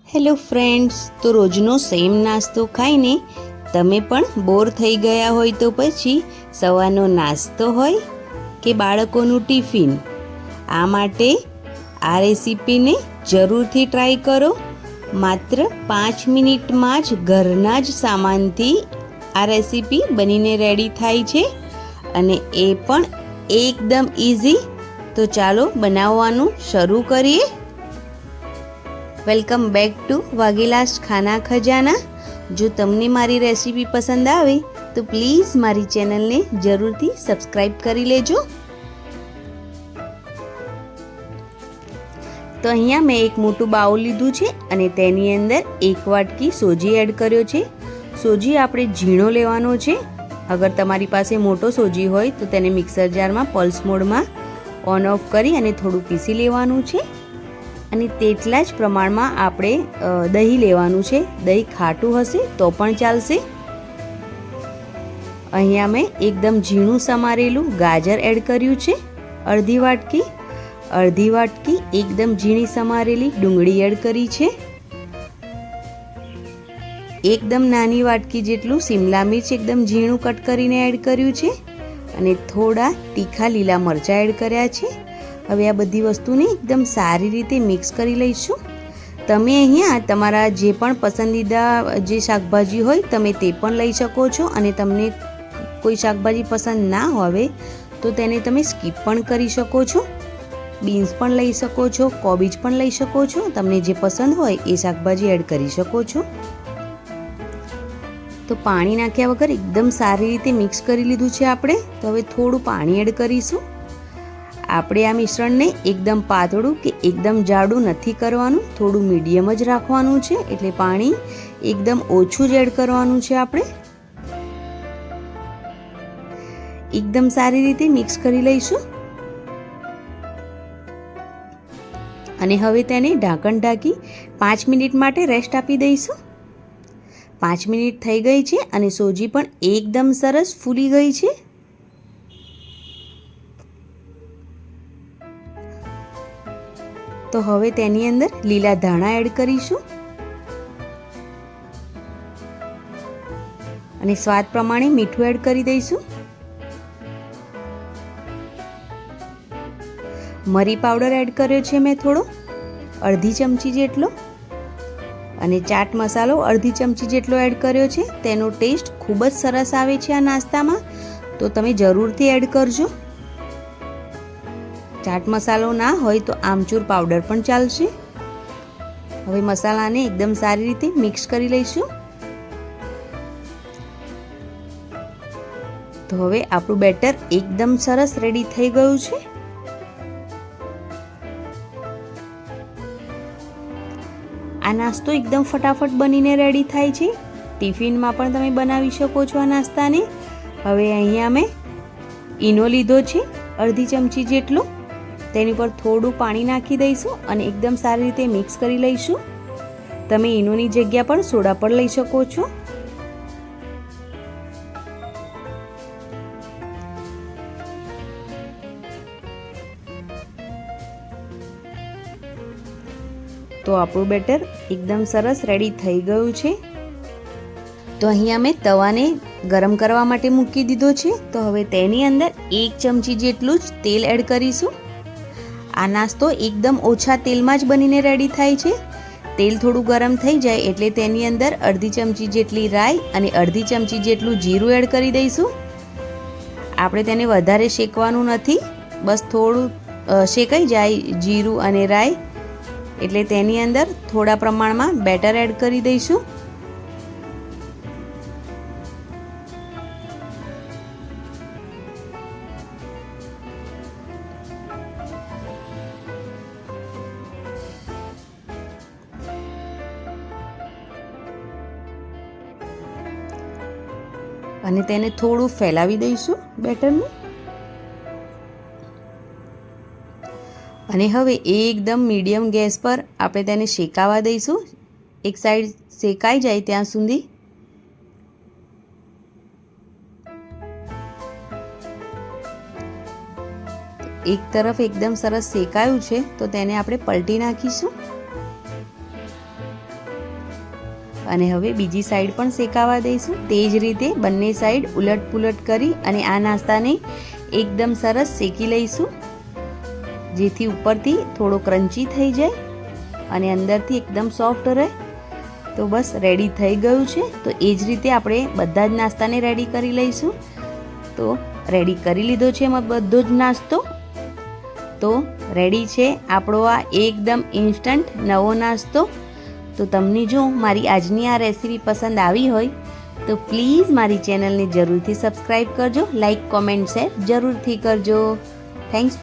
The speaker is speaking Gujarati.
હેલો ફ્રેન્ડ્સ, તો રોજનો સેમ નાસ્તો ખાઈને તમે પણ બોર થઈ ગયા હોય તો પછી સવારનો નાસ્તો હોય કે બાળકોનું ટિફિન, આ માટે આ રેસીપીને જરૂરથી ટ્રાય કરો. માત્ર 5 મિનિટમાં જ ઘરના જ સામાનથી આ રેસીપી બનીને રેડી થાય છે અને એ પણ એકદમ ઇઝી. તો ચાલો બનાવવાનું શરૂ કરીએ. વેલકમ બેક ટુ વાઘેલાસ ખાના ખજાના. જો તમને મારી રેસીપી પસંદ આવે તો પ્લીઝ મારી ચેનલને જરૂરથી સબસ્ક્રાઈબ કરી લેજો. તો અહીંયા મેં એક મોટું બાઉલ લીધું છે અને તેની અંદર 1 વાટકી સોજી એડ કર્યો છે. સોજી આપણે ઝીણો લેવાનો છે. અગર તમારી પાસે મોટો સોજી હોય તો તેને મિક્સર જારમાં પલ્સ મોડમાં ઓન ઓફ કરી અને થોડું પીસી લેવાનું છે. અને તેટલા જ પ્રમાણમાં આપણે દહીં લેવાનું છે. દહીં ખાટું હશે તો પણ ચાલશે. અહીંયા મેં એકદમ ઝીણું સમારેલું ગાજર એડ કર્યું છે, અડધી વાટકી એકદમ ઝીણી સમારેલી ડુંગળી એડ કરી છે. એકદમ નાની વાટકી જેટલું શિમલા મિર્ચ એકદમ ઝીણું કટ કરીને એડ કર્યું છે અને થોડા તીખા લીલા મરચાં એડ કર્યા છે. હવે આ બધી વસ્તુને એકદમ સારી રીતે મિક્સ કરી લઈશું. તમે અહીંયા તમારા જે પણ પસંદીદા જે શાકભાજી હોય તમે તે પણ લઈ શકો છો અને તમને કોઈ શાકભાજી પસંદ ના હોય તો તેને તમે સ્કીપ પણ કરી શકો છો. બીન્સ પણ લઈ શકો છો, કોબીજ પણ લઈ શકો છો. તમને જે પસંદ હોય એ શાકભાજી એડ કરી શકો છો. તો પાણી નાખ્યા વગર એકદમ સારી રીતે મિક્સ કરી લીધું છે આપણે. તો હવે થોડું પાણી એડ કરીશું. આપણે આ મિશ્રણને એકદમ પાતળું કે એકદમ જાડું નથી કરવાનું, થોડું મીડિયમ જ રાખવાનું છે. એટલે પાણી એકદમ ઓછું જ એડ કરવાનું છે. આપણે એકદમ સારી રીતે મિક્સ કરી લઈશું અને હવે તેને ઢાંકણ ઢાંકી 5 મિનિટ માટે રેસ્ટ આપી દઈશું. 5 મિનિટ થઈ ગઈ છે અને સોજી પણ એકદમ સરસ ફૂલી ગઈ છે. તો હવે તેની અંદર લીલા ધાણા એડ કરીશું અને સ્વાદ પ્રમાણે મીઠું એડ કરી દઈશું. મરી પાવડર એડ કર્યો છે મેં થોડો, અડધી ચમચી જેટલો, અને ચાટ મસાલો અડધી ચમચી જેટલો એડ કર્યો છે. તેનો ટેસ્ટ ખૂબ જ સરસ આવે છે આ નાસ્તામાં, તો તમે જરૂરથી એડ કરજો. ચાટ મસાલો ના હોય તો આમચૂર પાવડર પણ ચાલશે. હવે મસાલાને એકદમ સારી રીતે મિક્સ કરી લઈશું. તો હવે આપણું બેટર એકદમ સરસ રેડી થઈ ગયું છે. આ નાસ્તો એકદમ ફટાફટ બનીને રેડી થાય છે. ટિફિનમાં પણ તમે બનાવી શકો છો આ નાસ્તાને. હવે અહીંયા મેં ઈનો લીધો છે અડધી ચમચી જેટલો. તેની પર થોડું પાણી નાખી દઈશું અને એકદમ સારી રીતે મિક્સ કરી લઈશું. તમે ઈનોની જગ્યા પર સોડા પણ લઈ શકો છો. તો આપણું બેટર એકદમ સરસ રેડી થઈ ગયું છે. તો અહીંયા મેં તવાને ગરમ કરવા માટે મૂકી દીધો છે. તો હવે તેની અંદર 1 ચમચી જેટલું જ તેલ એડ કરીશું. આ નાસ્તો એકદમ ઓછા તેલમાં જ બનીને રેડી થાય છે. તેલ થોડું ગરમ થઈ જાય એટલે તેની અંદર અડધી ચમચી જેટલી રાઈ અને અડધી ચમચી જેટલું જીરું એડ કરી દઈશું. આપણે તેને વધારે શેકવાનું નથી, બસ થોડું શેકાઈ જાય જીરું અને રાઈ એટલે તેની અંદર થોડા પ્રમાણમાં બેટર એડ કરી દઈશું. અને તેને થોડું ફેલાવી દઈશું બેટરને. અને હવે એકદમ મીડિયમ ગેસ પર આપણે તેને શેકાવા દઈશું. એક સાઈડ શેકાઈ જાય ત્યાં સુધી. એક તરફ એકદમ સરસ શેકાયું છે તો તેને આપણે પલટી નાખીશું. અને હવે બીજી સાઈડ પણ શેકાવા દઈશું. તે જ રીતે બંને સાઈડ ઉલટ પુલટ કરી અને આ નાસ્તાને એકદમ સરસ શેકી લઈશું, જેથી ઉપરથી થોડો ક્રન્ચી થઈ જાય અને અંદરથી એકદમ સોફ્ટ રહે. તો બસ રેડી થઈ ગયું છે. તો એ જ રીતે આપણે બધા જ નાસ્તાને રેડી કરી લઈશું. તો રેડી કરી લીધો છે એમાં બધો જ નાસ્તો. તો રેડી છે આપણો આ એકદમ ઇન્સ્ટન્ટ નવો નાસ્તો. તો તમને જો મારી આજની આ રેસીપી પસંદ આવી હોય તો પ્લીઝ મારી ચેનલને જરૂરથી સબસ્ક્રાઈબ કરજો, લાઈક કોમેન્ટ શેર જરૂરથી કરજો. થેન્ક્સ.